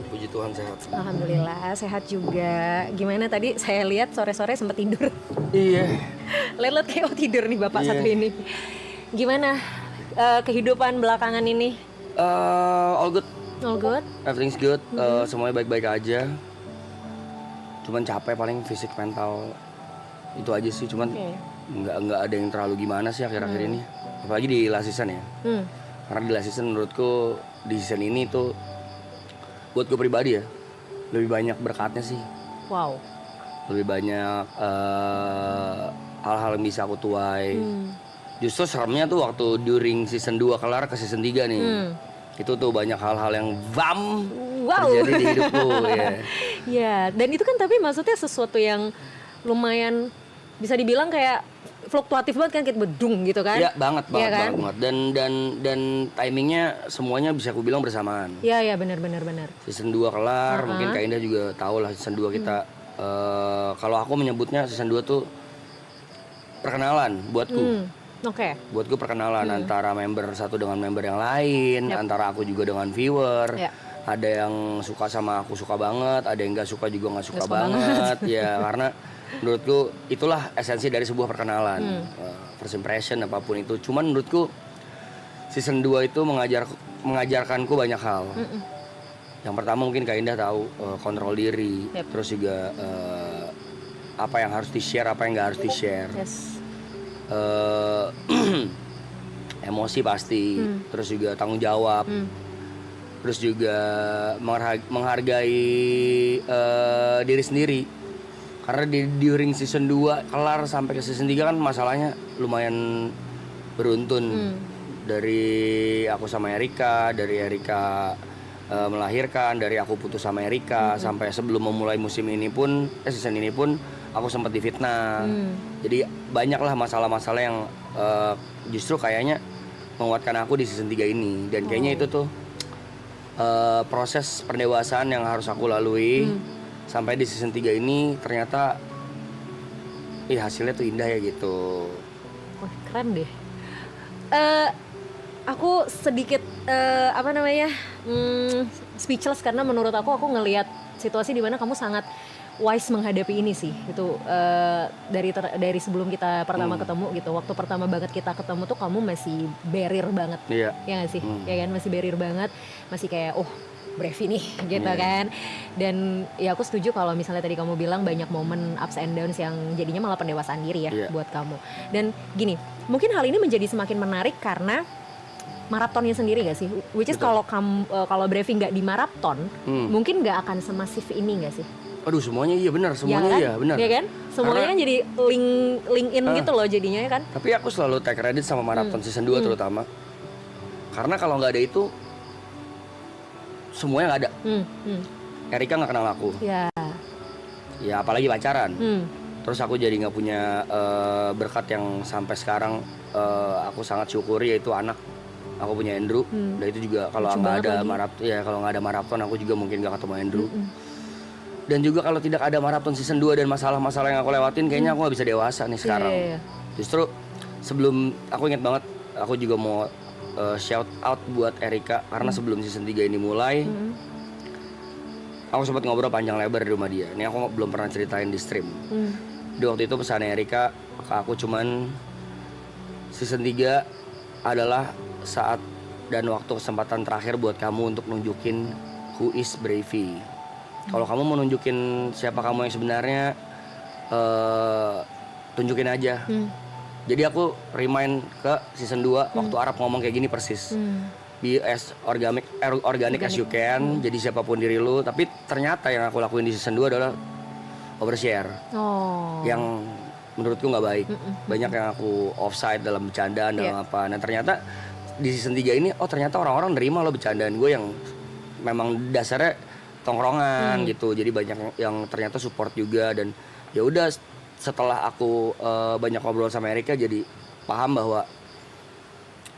Puji Tuhan sehat. Alhamdulillah sehat juga. Gimana tadi saya lihat sore-sore sempat tidur. Iya. Lihat kayak tidur nih Bapak Iya. satu ini. Gimana kehidupan belakangan ini? All good, All good? everything's good. Semuanya baik-baik aja. Cuman capek paling fisik mental itu aja sih. Cuman nggak ada yang terlalu gimana sih akhir-akhir ini. Apalagi di last season ya. Karena di last season menurutku di season ini tuh buat gue pribadi ya lebih banyak berkatnya sih. Wow. Lebih banyak hal-hal yang bisa aku tuai. Justru seremnya tuh waktu during season 2 kelar ke season 3 nih. Itu tuh banyak hal-hal yang terjadi di hidupku ya. Ya, dan itu kan tapi maksudnya sesuatu yang lumayan bisa dibilang kayak fluktuatif banget kan, kayak bedung gitu kan? Iya, banget kan? banget. Dan timingnya semuanya bisa aku bilang bersamaan. Iya, benar. Season 2 kelar, mungkin Kak Indah juga tahu lah season 2 kita kalau aku menyebutnya season 2 tuh perkenalan buatku. Oke. Buatku perkenalan antara member satu dengan member yang lain, antara aku juga dengan viewer. Ada yang suka sama aku suka banget, ada yang nggak suka juga nggak suka banget. Ya karena menurutku itulah esensi dari sebuah perkenalan. First impression apapun itu. Cuman menurutku season 2 itu mengajarkanku banyak hal. Yang pertama mungkin Kak Indah tahu kontrol diri, terus juga apa yang harus di-share, apa yang nggak harus di-share. Emosi pasti, terus juga tanggung jawab, terus juga menghargai diri sendiri. Karena during season 2 kelar sampai ke season 3 kan masalahnya lumayan beruntun. Dari aku sama Erika, dari Erika melahirkan, dari aku putus sama Erika, sampai sebelum memulai musim ini pun, season ini pun aku sempat difitnah. Jadi banyaklah masalah-masalah yang justru kayaknya menguatkan aku di season 3 ini. Dan kayaknya itu tuh proses pendewasaan yang harus aku lalui sampai di season 3 ini ternyata hasilnya tuh indah ya gitu. Wah, keren deh. Aku sedikit speechless karena menurut aku ngelihat situasi di mana kamu sangat wise menghadapi ini sih. Itu dari sebelum kita pertama ketemu gitu. Waktu pertama banget kita ketemu tuh kamu masih barrier banget. Iya. Ya nggak sih? Ya kan, masih barrier banget. Masih kayak Brevi nih gitu kan. Dan ya aku setuju kalau misalnya tadi kamu bilang banyak momen ups and downs yang jadinya malah pendewasaan diri ya buat kamu. Dan gini, mungkin hal ini menjadi semakin menarik karena maratonnya sendiri gak sih? Which is kalau Brevi nggak di maraton, mungkin nggak akan semasif ini gak sih? Aduh, semuanya iya benar, semuanya iya benar. Iya kan? Semuanya kan jadi link in gitu loh jadinya ya kan? Tapi aku selalu take credit sama maraton season 2 terutama. Karena kalau nggak ada itu semuanya nggak ada. Erika nggak kenal aku. Ya apalagi pacaran. Terus aku jadi nggak punya berkat yang sampai sekarang aku sangat syukuri, yaitu anak. Aku punya Andrew. Dan itu juga kalau nggak ada maraton aku juga mungkin nggak ketemu Andrew. Dan juga kalau tidak ada maraton season 2 dan masalah-masalah yang aku lewatin, kayaknya aku nggak bisa dewasa nih sekarang. Justru sebelum, aku inget banget, aku juga mau shout out buat Erika. Karena sebelum season 3 ini mulai, aku sempat ngobrol panjang lebar di rumah dia. Ini aku belum pernah ceritain di stream. Di waktu itu pesan Erika ke aku cuman, season 3 adalah saat dan waktu kesempatan terakhir buat kamu untuk nunjukin who is Brevi. Kalau kamu mau nunjukin siapa kamu yang sebenarnya, tunjukin aja. Jadi aku remind ke season 2 waktu Arab ngomong kayak gini persis. Be as organic as you can. Jadi siapapun diri lu. Tapi ternyata yang aku lakuin di season 2 adalah overshare. Yang menurutku nggak baik. Banyak yang aku offside dalam bercandaan, dalam apa. Nah ternyata di season 3 ini, ternyata orang-orang nerima lo bercandaan gue yang memang dasarnya tongkrongan gitu. Jadi banyak yang ternyata support juga. Dan ya udah, setelah aku banyak ngobrol sama Erika, jadi paham bahwa,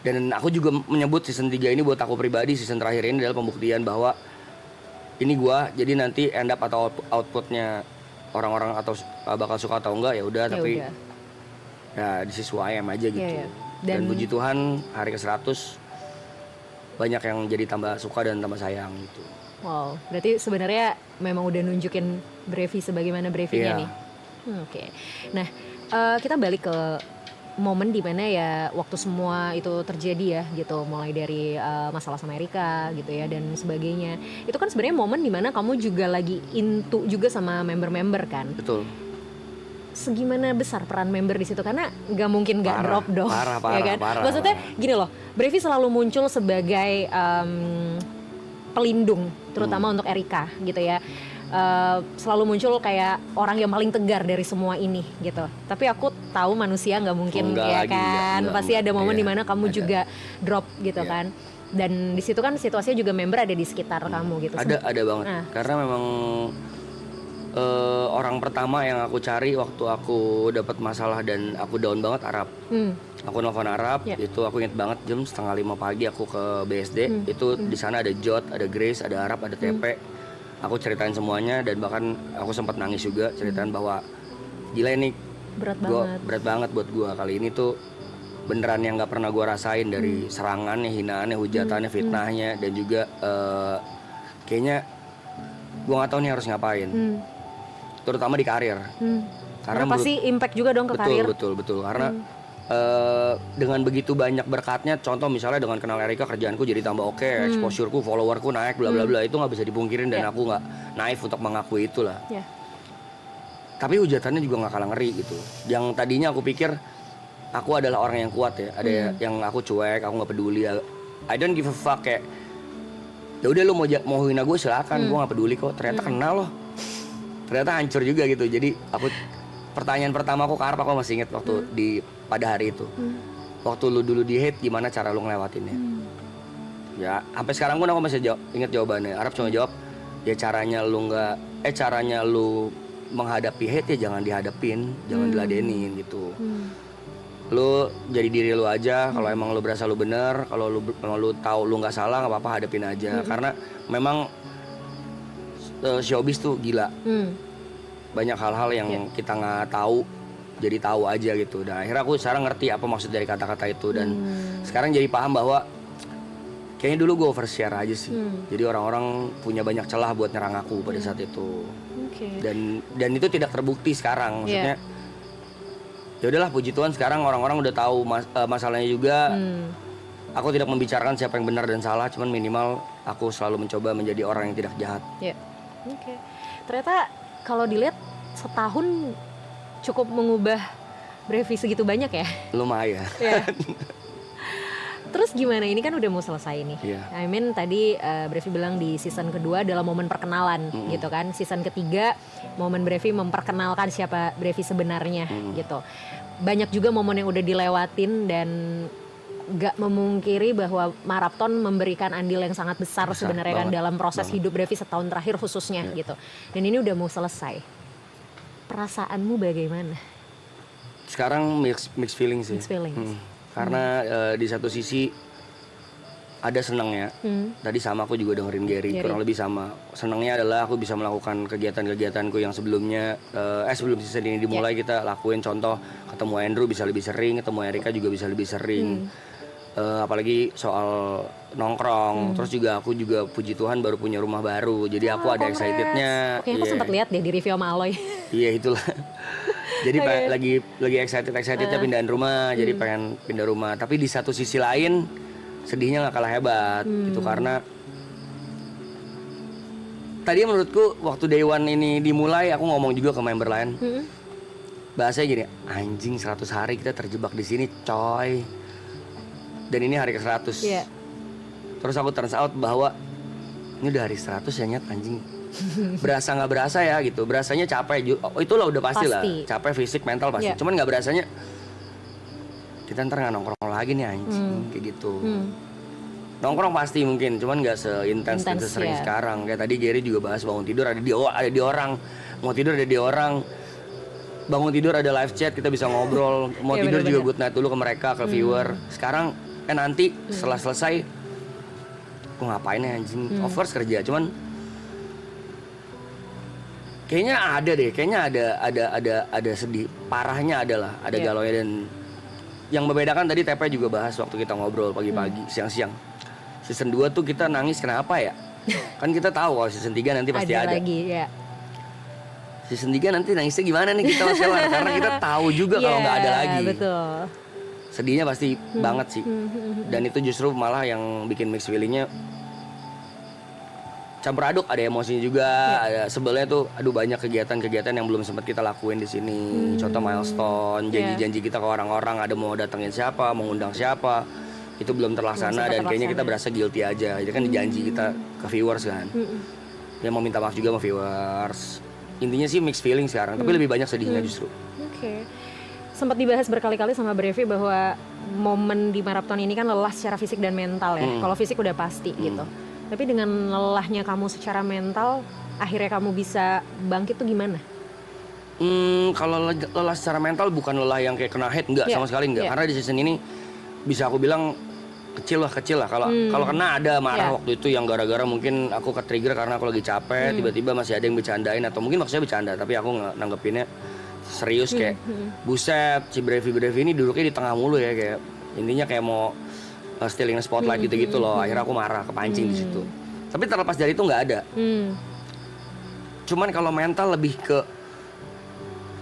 dan aku juga menyebut season 3 ini buat aku pribadi, season terakhir ini adalah pembuktian bahwa ini gua. Jadi nanti end up atau outputnya orang-orang atau bakal suka atau enggak ya udah, tapi ya this is who I am aja gitu. Dan puji Tuhan hari ke-100 banyak yang jadi tambah suka dan tambah sayang gitu. Wow, berarti sebenarnya memang udah nunjukin Brevi sebagaimana Brevinya nih. Oke. Nah, kita balik ke momen dimana ya waktu semua itu terjadi ya gitu, mulai dari masalah sama Erika gitu ya dan sebagainya. Itu kan sebenarnya momen dimana kamu juga lagi into juga sama member-member kan. Betul. Segimana besar peran member di situ, karena nggak mungkin nggak drop dong, parah, ya kan? Parah, maksudnya gini loh, Brevi selalu muncul sebagai pelindung, terutama untuk Erika gitu ya. Selalu muncul kayak orang yang paling tegar dari semua ini gitu. Tapi aku tahu manusia nggak mungkin ya kan, pasti ada momen dimana kamu juga drop gitu kan. Dan di situ kan situasinya juga member ada di sekitar kamu gitu. Ada banget. Karena memang orang pertama yang aku cari waktu aku dapat masalah dan aku down banget Arab. Aku nelfon Arab, itu aku inget banget jam 4:30 pagi aku ke BSD. Itu di sana ada Jot, ada Grace, ada Arab, ada TP. Aku ceritain semuanya dan bahkan aku sempat nangis juga, ceritain bahwa gila ini berat banget buat gua kali ini tuh, beneran yang nggak pernah gua rasain, dari serangannya, hinaannya, hujatannya, fitnahnya, dan juga kayaknya gua nggak tahu nih harus ngapain, terutama di karir. Karena pasti impact juga dong ke karir. Betul karena dengan begitu banyak berkatnya, contoh misalnya dengan kenal Erika kerjaanku jadi tambah oke, exposure-ku, followerku naik, bla bla bla, itu nggak bisa dipungkirin dan aku nggak naif untuk mengakui itulah. Tapi hujatannya juga nggak kalah ngeri gitu. Yang tadinya aku pikir aku adalah orang yang kuat ya, ada yang aku cuek, aku nggak peduli, I don't give a fuck, kayak ya udah lu mau hina gue silakan, gue nggak peduli kok. Ternyata kenal loh, ternyata hancur juga gitu. Jadi aku, pertanyaan pertama aku ke Arab, aku masih inget waktu pada hari itu, waktu lu dulu di hate, gimana cara lu ngelewatinnya? Ya sampai sekarang pun aku masih inget jawabannya. Arab cuma jawab, ya caranya lu menghadapi hate ya jangan dihadapin, jangan diladenin gitu. Lu jadi diri lu aja. Kalau emang lu berasa lu bener, kalau lu tahu lu nggak salah, nggak apa-apa, hadapin aja. Karena memang showbiz tuh gila. Banyak hal-hal yang kita nggak tahu, jadi tahu aja gitu. Dan akhirnya aku sekarang ngerti apa maksud dari kata-kata itu. Dan sekarang jadi paham bahwa kayaknya dulu gue overshare aja sih. Jadi orang-orang punya banyak celah buat nyerang aku pada saat itu. Dan itu tidak terbukti sekarang. Maksudnya ya udahlah, puji Tuhan sekarang orang-orang udah tahu masalahnya juga. Aku tidak membicarakan siapa yang benar dan salah, cuman minimal aku selalu mencoba menjadi orang yang tidak jahat. Ternyata kalau dilihat setahun cukup mengubah Brevi segitu banyak ya? Lumayan. Terus gimana, ini kan udah mau selesai nih. I mean tadi Brevi bilang di season kedua adalah momen perkenalan gitu kan. Season ketiga momen Brevi memperkenalkan siapa Brevi sebenarnya gitu. Banyak juga momen yang udah dilewatin dan gak memungkiri bahwa Marathon memberikan andil yang sangat besar sebenarnya kan dalam proses hidup Brevi setahun terakhir khususnya gitu. Dan ini udah mau selesai. Perasaanmu bagaimana? Sekarang mixed feeling sih. Karena di satu sisi ada senangnya. Tadi sama aku juga dengerin Gary, kurang lebih sama. Senangnya adalah aku bisa melakukan kegiatan-kegiatanku yang sebelumnya sebelum season ini dimulai kita lakuin. Contoh ketemu Andrew bisa lebih sering, ketemu Erika juga bisa lebih sering. Apalagi soal nongkrong. Terus juga aku juga puji Tuhan baru punya rumah baru. Jadi aku ada excitednya. Oke, aku sempat lihat deh di review sama Aloy. Iya itulah. Jadi lagi excitednya pindahan rumah. Jadi pengen pindah rumah. Tapi di satu sisi lain sedihnya nggak kalah hebat gitu, karena tadi menurutku waktu Day One ini dimulai, aku ngomong juga ke member lain. Bahasanya gini, anjing 100 hari kita terjebak di sini coy. Dan ini hari ke-100. Terus aku turns out bahwa ini udah hari 100 ya nyet, anjing. Berasa nggak berasa ya gitu. Berasanya capek, itulah udah pasti lah. Capek fisik, mental pasti. Cuman nggak berasanya kita ntar nggak nongkrong lagi nih anjing, kayak gitu. Nongkrong pasti mungkin, cuman nggak seintens dan sesering sekarang. Kayak tadi Gary juga bahas bangun tidur ada di orang, mau tidur ada di orang, bangun tidur ada live chat, kita bisa ngobrol, mau tidur juga good night dulu ke mereka, ke viewer. Sekarang nanti setelah selesai, aku ngapain ya anjing? Of course kerja, cuman kayaknya ada sedih, parahnya adalah ada galaunya. Dan yang membedakan tadi TP juga bahas waktu kita ngobrol pagi-pagi, siang-siang. Season 2 tuh kita nangis kenapa ya? Kan kita tahu kalau season 3 nanti pasti ada. lagi, ya. Season 3 nanti nangisnya gimana nih kita Mas Kelar? Karena kita tahu juga kalau nggak ada lagi. Betul. Sedihnya pasti banget sih. Dan itu justru malah yang bikin mixed feelingnya campur aduk, ada emosinya juga, ada sebelnya tuh, aduh banyak kegiatan-kegiatan yang belum sempat kita lakuin di sini. Contoh milestone, janji-janji kita ke orang-orang, ada mau datengin siapa, mau ngundang siapa, itu belum terlaksana dan kayaknya kita berasa guilty aja. Itu kan janji kita ke viewers kan. Ya mau minta maaf juga sama viewers. Intinya sih mixed feeling sekarang, tapi lebih banyak sedihnya justru. Oke. Sempat dibahas berkali-kali sama Brevi bahwa momen di maraton ini kan lelah secara fisik dan mental ya. Kalau fisik udah pasti gitu. Tapi dengan lelahnya kamu secara mental, akhirnya kamu bisa bangkit tuh gimana? Kalau lelah secara mental bukan lelah yang kayak kena hate, enggak, sama sekali enggak. Karena di season ini bisa aku bilang kecil lah. Kalau kena ada marah waktu itu yang gara-gara mungkin aku ke-trigger karena aku lagi capek, tiba-tiba masih ada yang bercandain atau mungkin maksudnya bercanda, tapi aku nanggepinnya serius kayak buset, si Brevi ini duduknya di tengah mulu ya, kayak intinya kayak mau stealing spotlight gitu-gitu loh. Akhirnya aku marah, kepancing di situ. Tapi terlepas dari itu nggak ada. Cuman kalau mental lebih ke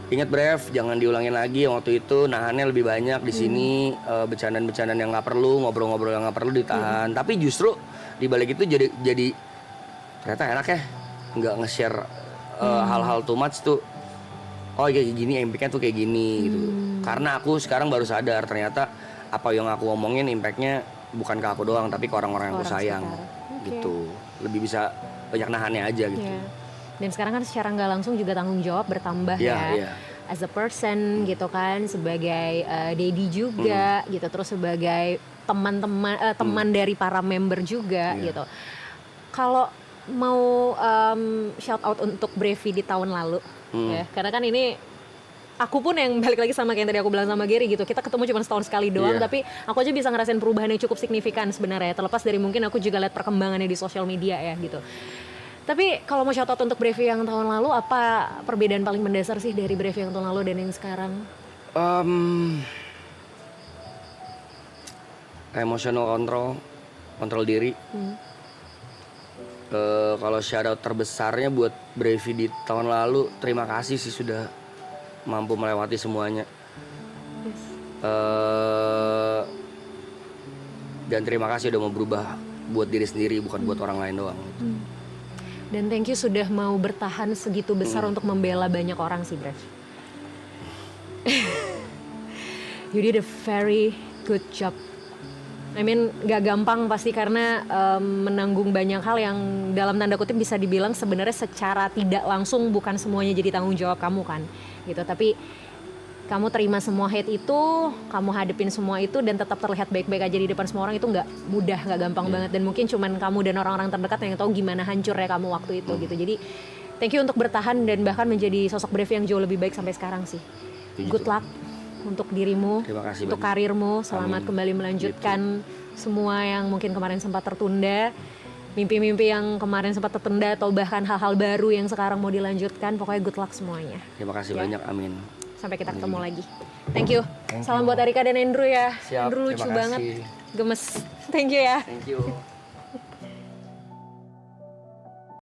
ingat Brev, jangan diulangin lagi yang waktu itu, nahannya lebih banyak di sini, bercandaan-bercandaan yang nggak perlu, ngobrol-ngobrol yang nggak perlu ditahan. Tapi justru di balik itu jadi ternyata enak ya, nggak nge-share hal-hal too much tuh. Oh kayak gini, impact-nya tuh kayak gini gitu. Karena aku sekarang baru sadar ternyata apa yang aku omongin impact-nya bukan ke aku doang, tapi ke orang-orang yang aku sayang. Gitu. Lebih bisa banyak nahannya aja gitu. Dan sekarang kan secara nggak langsung juga tanggung jawab bertambah as a person gitu kan, sebagai daddy juga gitu, terus sebagai teman dari para member juga gitu. Kalau mau shout out untuk Brevi di tahun lalu ya, karena kan ini aku pun yang balik lagi sama kayak yang tadi aku bilang sama Gary gitu, kita ketemu cuma setahun sekali doang, tapi aku aja bisa ngerasain perubahan yang cukup signifikan sebenarnya, terlepas dari mungkin aku juga lihat perkembangannya di sosial media ya gitu. Tapi kalau mau shout out untuk Brevi yang tahun lalu, apa perbedaan paling mendasar sih dari Brevi yang tahun lalu dan yang sekarang? Emotional kontrol diri. Kalau shout out terbesarnya buat Brevi di tahun lalu, terima kasih sih sudah mampu melewati semuanya. Dan terima kasih udah mau berubah buat diri sendiri, bukan buat orang lain doang. Dan thank you sudah mau bertahan segitu besar untuk membela banyak orang sih, Brev. You did a very good job. I mean, gak gampang pasti karena menanggung banyak hal yang dalam tanda kutip bisa dibilang sebenarnya secara tidak langsung bukan semuanya jadi tanggung jawab kamu kan, gitu. Tapi kamu terima semua hate itu, kamu hadepin semua itu dan tetap terlihat baik-baik aja di depan semua orang, itu nggak mudah, nggak gampang banget. Dan mungkin cuman kamu dan orang-orang terdekat yang tahu gimana hancurnya kamu waktu itu gitu. Jadi thank you untuk bertahan dan bahkan menjadi sosok Brevi yang jauh lebih baik sampai sekarang sih. Good luck untuk dirimu, untuk karirmu, selamat kembali melanjutkan semua yang mungkin kemarin sempat tertunda, mimpi-mimpi yang kemarin sempat tertunda atau bahkan hal-hal baru yang sekarang mau dilanjutkan. Pokoknya good luck semuanya. Terima kasih banyak, amin. Sampai kita ketemu lagi. Thank you. Salam buat Arika dan Andrew ya. Siap, Andrew lucu banget, gemes. Thank you ya. Thank you.